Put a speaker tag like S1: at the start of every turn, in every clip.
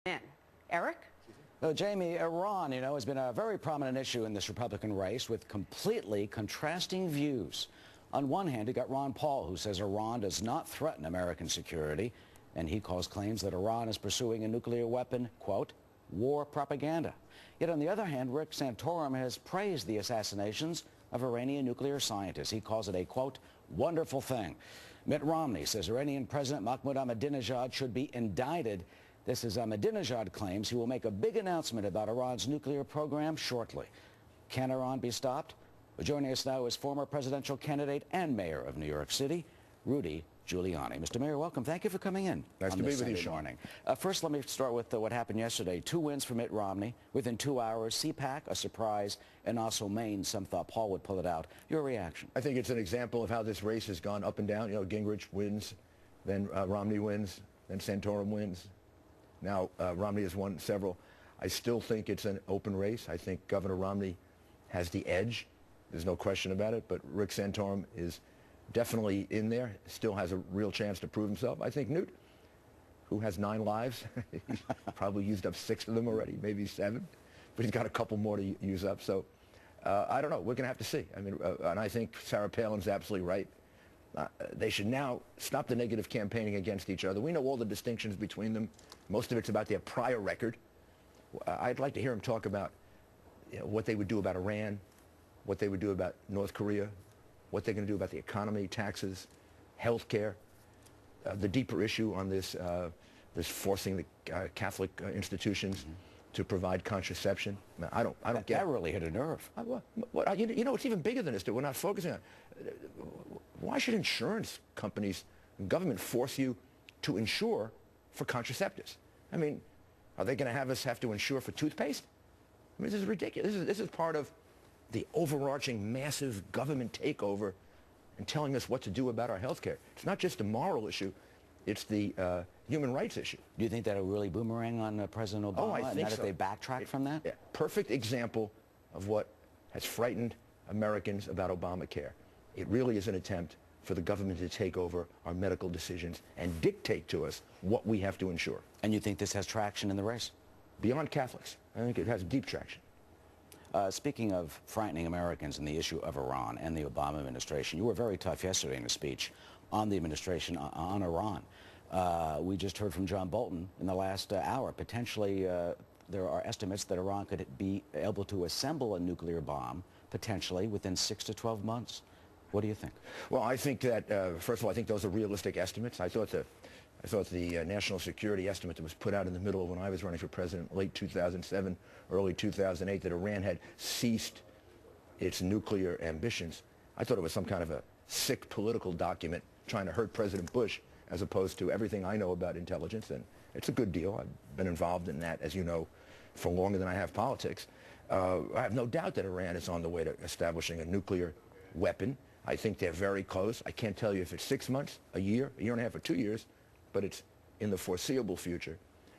S1: in. Eric?
S2: Jamie, Iran, has been a very prominent issue in this Republican race with completely contrasting views. On one hand, you got Ron Paul, who says Iran does not threaten American security, and he calls claims that Iran is pursuing a nuclear weapon, quote, war propaganda. Yet on the other hand, Rick Santorum has praised the assassinations of Iranian nuclear scientists. He calls it a, quote, wonderful thing. Mitt Romney says Iranian President Mahmoud Ahmadinejad should be indicted. This is Ahmadinejad claims he will make a big announcement about Iran's nuclear program shortly. Can Iran be stopped? Well, joining us now is former presidential candidate and mayor of New York City, Rudy Giuliani. Mr. Mayor, welcome. Thank you for coming in.
S3: Nice to be with you, Shawn.
S2: Morning. First, let me start with what happened yesterday. 2 wins for Mitt Romney within 2 hours. CPAC, a surprise, and also Maine. Some thought Paul would pull it out. Your reaction?
S3: I think it's an example of how this race has gone up and down. Gingrich wins, then Romney wins, then Santorum wins. Now, Romney has won several. I still think it's an open race. I think Governor Romney has the edge. There's no question about it. But Rick Santorum is definitely in there, still has a real chance to prove himself. I think Newt, who has 9 lives, he's probably used up 6 of them already, maybe 7. But he's got a couple more to use up. So I don't know. We're going to have to see. I mean, and I think Sarah Palin's absolutely right. They should now stop the negative campaigning against each other. We know all the distinctions between them. Most of it's about their prior record. I'd like to hear them talk about what they would do about Iran, what they would do about North Korea, what they're going to do about the economy, taxes, health care, the deeper issue on this forcing the Catholic institutions to provide contraception. I don't get
S2: that. Really hit a nerve.
S3: It's even bigger than this. We're not focusing on. Why should insurance companies and government force you to insure for contraceptives? I mean, are they going to have us have to insure for toothpaste? I mean, this is ridiculous. This is part of the overarching massive government takeover and telling us what to do about our health care. It's not just a moral issue. It's the human rights issue.
S2: Do you think that'll really boomerang on President Obama?
S3: Oh, I think
S2: so.
S3: If
S2: they backtrack from that?
S3: Yeah, perfect example of what has frightened Americans about Obamacare. It really is an attempt for the government to take over our medical decisions and dictate to us what we have to insure.
S2: And you think this has traction in the race?
S3: Beyond Catholics. I think it has deep traction.
S2: Speaking of frightening Americans and the issue of Iran and the Obama administration, you were very tough yesterday in the speech on the administration on Iran. We just heard from John Bolton in the last hour. Potentially, there are estimates that Iran could be able to assemble a nuclear bomb potentially within 6 to 12 months. What do you think?
S3: Well, I think that, first of all, I think those are realistic estimates. I thought the national security estimate that was put out in the middle of when I was running for president, late 2007, early 2008, that Iran had ceased its nuclear ambitions. I thought it was some kind of a sick political document trying to hurt President Bush, as opposed to everything I know about intelligence. And it's a good deal. I've been involved in that, as you know, for longer than I have politics. I have no doubt that Iran is on the way to establishing a nuclear weapon. I think they're very close. I can't tell you if it's 6 months, a year and a half, or 2 years, but it's in the foreseeable future.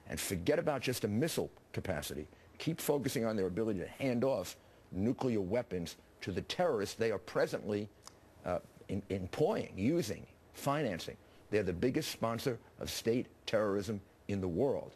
S3: And forget about just a missile capacity. Keep focusing on their ability to hand off nuclear weapons to the terrorists they are presently employing, using, financing. They're the biggest sponsor of state terrorism in the world.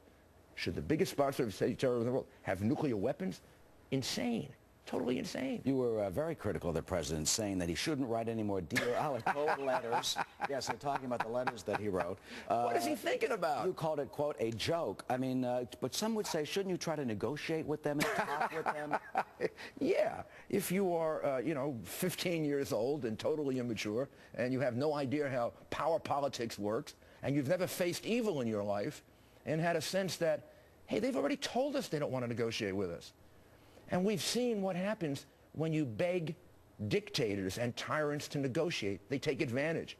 S3: Should the biggest sponsor of state terrorism in the world have nuclear weapons? Insane. Totally insane.
S2: You were very critical of the president, saying that he shouldn't write any more Dear Ayatollah letters. Yes, they're talking about the letters that he wrote.
S3: What is he thinking about?
S2: You called it, quote, a joke. I mean, but some would say, shouldn't you try to negotiate with them and talk with them?
S3: Yeah. If you are, 15 years old and totally immature, and you have no idea how power politics works, and you've never faced evil in your life, and had a sense that, hey, they've already told us they don't want to negotiate with us. And we've seen what happens when you beg dictators and tyrants to negotiate. They take advantage.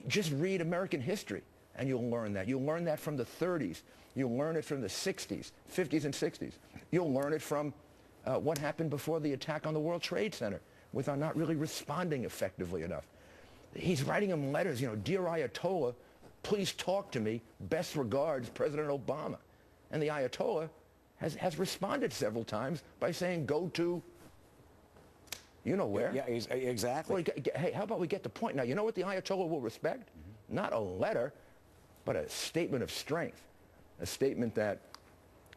S3: Just read American history, and you'll learn that. You'll learn that from the 30s. You'll learn it from the 60s, 50s, and 60s. You'll learn it from what happened before the attack on the World Trade Center, with our not really responding effectively enough. He's writing them letters, Dear Ayatollah, please talk to me. Best regards, President Obama. And the Ayatollah has responded several times by saying, go to, you know where.
S2: Yeah, exactly.
S3: Well, hey, how about we get the point? Now, you know what the Ayatollah will respect? Not a letter, but a statement of strength. A statement that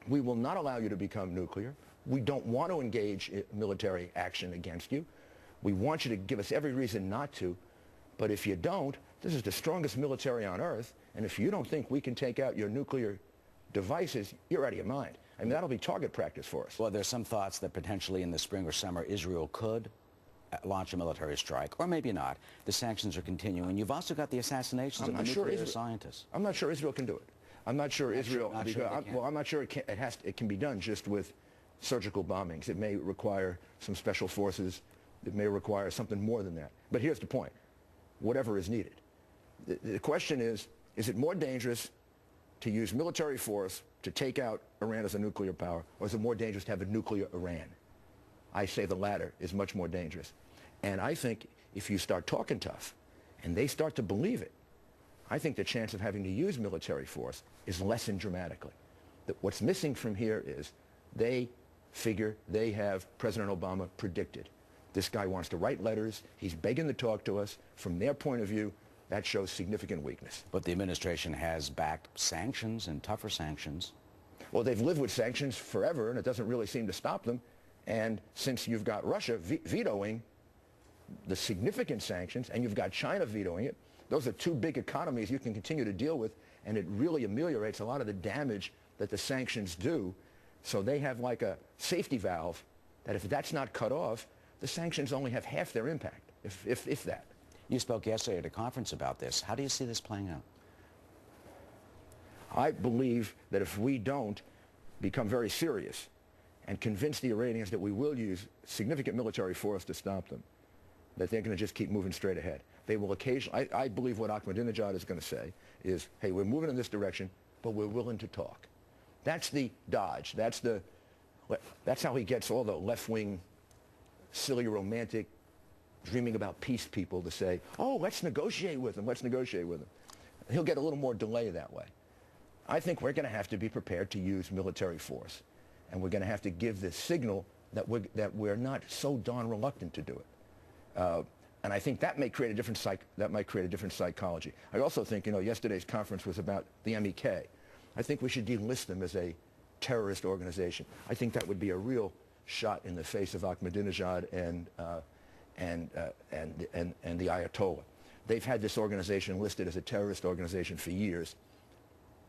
S3: We will not allow you to become nuclear. We don't want to engage in military action against you. We want you to give us every reason not to. But if you don't, this is the strongest military on earth. And if you don't think we can take out your nuclear devices, you're out of your mind. I mean, that'll be target practice for us.
S2: Well, there's some thoughts that potentially in the spring or summer, Israel could launch a military strike, or maybe not. The sanctions are continuing. You've also got the assassinations of the nuclear scientists.
S3: I'm not sure Israel can do it. I'm not sure Israel. I'm not sure it can be done just with surgical bombings. It may require some special forces. It may require something more than that. But here's the point. Whatever is needed. The question is it more dangerous to use military force to take out Iran as a nuclear power, or is it more dangerous to have a nuclear Iran? I say the latter is much more dangerous. And I think if you start talking tough and they start to believe it, I think the chance of having to use military force is lessened dramatically. What's missing from here is they figure they have President Obama predicted. This guy wants to write letters. He's begging to talk to us. From their point of view, that shows significant weakness.
S2: But the administration has backed sanctions and tougher sanctions.
S3: Well, they've lived with sanctions forever, and it doesn't really seem to stop them. And since you've got Russia vetoing the significant sanctions, and you've got China vetoing it, those are two big economies you can continue to deal with, and it really ameliorates a lot of the damage that the sanctions do. So they have like a safety valve that if that's not cut off, the sanctions only have half their impact, if that.
S2: You spoke yesterday at a conference about this. How do you see this playing out?
S3: I believe that if we don't become very serious and convince the Iranians that we will use significant military force to stop them, that they're going to just keep moving straight ahead. They will occasionally, I believe what Ahmadinejad is going to say is, hey, we're moving in this direction, but we're willing to talk. That's the dodge. That's how he gets all the left-wing, silly, romantic, dreaming about peace people to say, oh, let's negotiate with them, let's negotiate with them. He'll get a little more delay that way. I think we're going to have to be prepared to use military force, and we're going to have to give this signal that we're not so darn reluctant to do it. And I think that may create a different psychology. I also think, yesterday's conference was about the MEK. I think we should delist them as a terrorist organization. I think that would be a real shot in the face of Ahmadinejad and the Ayatollah. They've had this organization listed as a terrorist organization for years.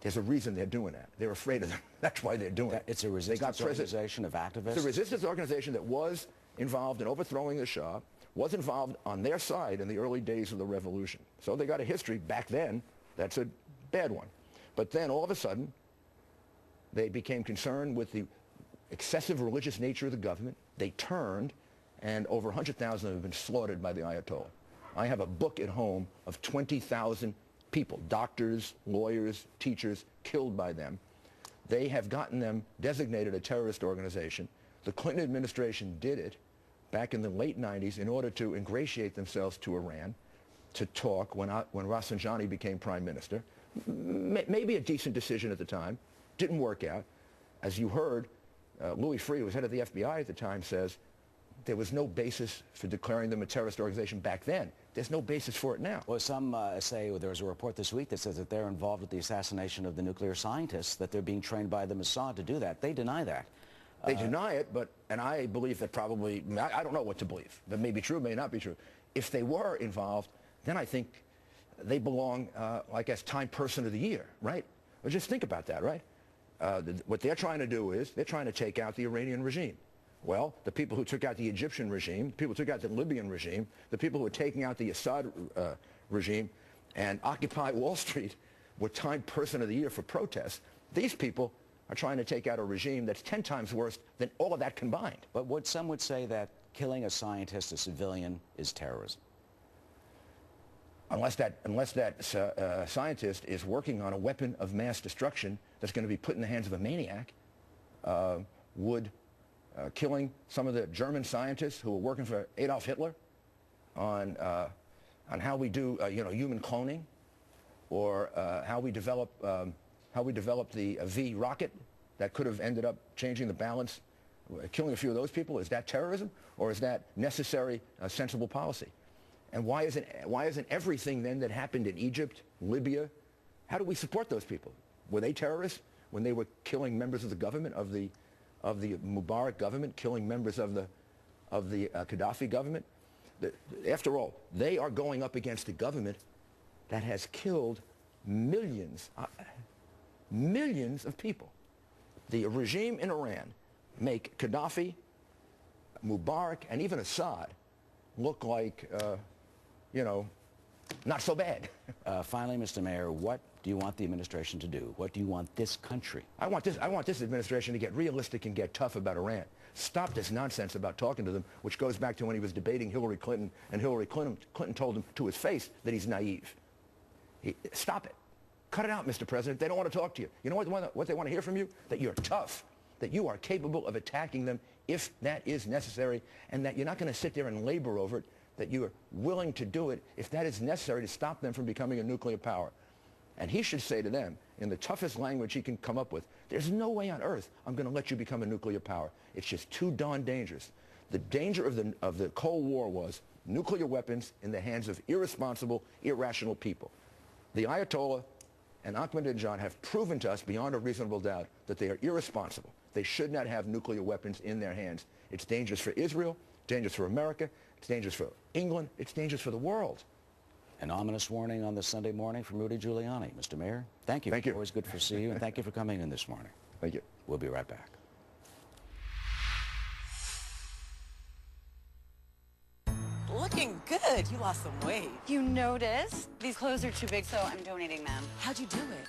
S3: There's a reason they're doing that. They're afraid of them. That's why they're doing it.
S2: It's a resistance organization of activists?
S3: It's a resistance organization that was involved in overthrowing the Shah, was involved on their side in the early days of the revolution. So they got a history back then. That's a bad one. But then all of a sudden, they became concerned with the excessive religious nature of the government. They turned, and over 100,000 have been slaughtered by the Ayatollah. I have a book at home of 20,000 people, doctors, lawyers, teachers, killed by them. They have gotten them designated a terrorist organization. The Clinton administration did it back in the late 90s in order to ingratiate themselves to Iran, to talk when Rafsanjani became prime minister. Maybe a decent decision at the time. Didn't work out. As you heard, Louis Freeh, who was head of the FBI at the time, says there was no basis for declaring them a terrorist organization back then. There's no basis for it now.
S2: Well, some say there was a report this week that says that they're involved with the assassination of the nuclear scientists, that they're being trained by the Mossad to do that. They deny that.
S3: They deny it, and I believe that probably, I don't know what to believe. That may be true, may not be true. If they were involved, then I think they belong, as Time Person of the Year, right? Well, just think about that, right? What they're trying to do is they're trying to take out the Iranian regime. Well, the people who took out the Egyptian regime, the people who took out the Libyan regime, the people who were taking out the Assad regime and Occupy Wall Street were Time Person of the Year for protests. These people are trying to take out a regime that's 10 times worse than all of that combined.
S2: But some would say that killing a scientist, a civilian, is terrorism.
S3: Unless that scientist is working on a weapon of mass destruction that's going to be put in the hands of a maniac, would killing some of the German scientists who were working for Adolf Hitler on how we do human cloning, or how we develop the V rocket that could have ended up changing the balance, killing a few of those people, is that terrorism, or is that necessary, sensible policy? And why isn't everything then that happened in Egypt, Libya, how do we support those people? Were they terrorists? when they were killing members of the government, of the Mubarak government, killing members of the Gaddafi government. After all, they are going up against a government that has killed millions of people. The regime in Iran make Gaddafi, Mubarak, and even Assad look like, you know, not so bad.
S2: Finally, Mr. Mayor, what do you want the administration to do? What do you want this country?
S3: I want this administration to get realistic and get tough about Iran. Stop this nonsense about talking to them, which goes back to when he was debating Hillary Clinton, and Hillary Clinton told him to his face that he's naive. Stop it. Cut it out, Mr. President. They don't want to talk to you. You know what they want to hear from you? That you're tough, that you are capable of attacking them if that is necessary, and that you're not going to sit there and labor over it, that you are willing to do it if that is necessary to stop them from becoming a nuclear power. And he should say to them, in the toughest language he can come up with, there's no way on earth I'm going to let you become a nuclear power. It's just too darn dangerous. The danger of the Cold War was nuclear weapons in the hands of irresponsible, irrational people. The Ayatollah and Ahmadinejad have proven to us beyond a reasonable doubt that they are irresponsible. They should not have nuclear weapons in their hands. It's dangerous for Israel, dangerous for America, it's dangerous for England, it's dangerous for the world.
S2: An ominous warning on this Sunday morning from Rudy Giuliani. Mr. Mayor, thank you.
S3: Thank you.
S2: Always good to see you, and thank you for coming in this morning.
S3: Thank you.
S2: We'll be right back.
S1: Looking good. You lost some weight.
S4: You noticed? These clothes are too big, so I'm donating them.
S1: How'd you do it?